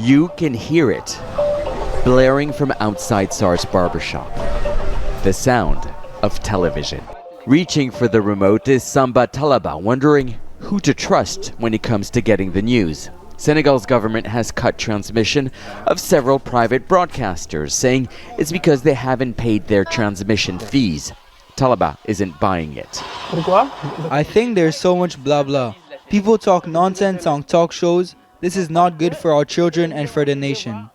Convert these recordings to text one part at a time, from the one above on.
You can hear it blaring from outside SAR's barbershop. The sound of television. Reaching for the remote is Samba Talaba, wondering who to trust when it comes to getting the news. Senegal's government has cut transmission of several private broadcasters, saying it's because they haven't paid their transmission fees. Talaba isn't buying it. I think there's so much blah blah. People talk nonsense on talk shows. This is not good for our children and for the nation.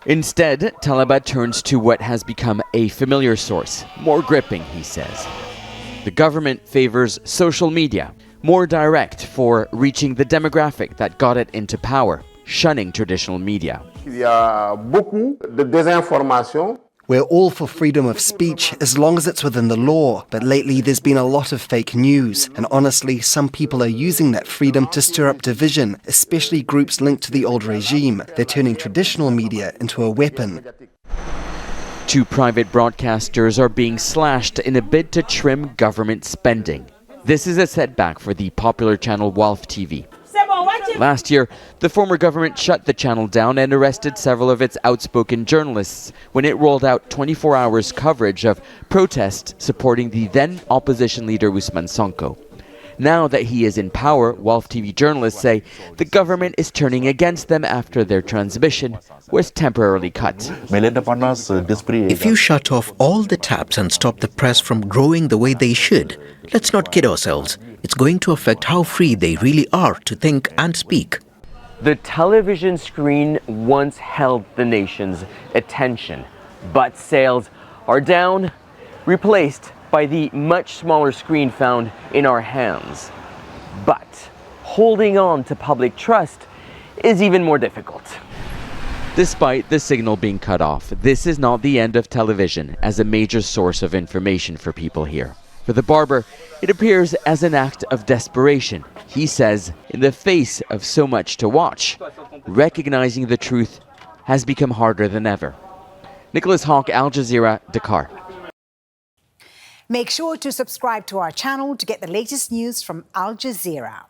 Instead, Talaba turns to what has become a familiar source, more gripping, he says. The government favors social media, more direct for reaching the demographic that got it into power, shunning traditional media. We're all for freedom of speech as long as it's within the law, but lately there's been a lot of fake news, and honestly, some people are using that freedom to stir up division, especially groups linked to the old regime. They're turning traditional media into a weapon. 2 private broadcasters are being slashed in a bid to trim government spending. This is a setback for the popular channel Walf TV. Last year, the former government shut the channel down and arrested several of its outspoken journalists when it rolled out 24 hours coverage of protests supporting the then opposition leader Ousmane Sonko. Now that he is in power, Walf TV journalists say the government is turning against them after their transmission was temporarily cut. If you shut off all the taps and stop the press from growing the way they should, let's not kid ourselves. It's going to affect how free they really are to think and speak. The television screen once held the nation's attention, but sales are down, replaced by the much smaller screen found in our hands. But holding on to public trust is even more difficult. Despite the signal being cut off, this is not the end of television as a major source of information for people here. For the barber, it appears as an act of desperation. He says, in the face of so much to watch, recognizing the truth has become harder than ever. Nicolas, Haque, Al Jazeera, Dakar. Make sure to subscribe to our channel to get the latest news from Al Jazeera.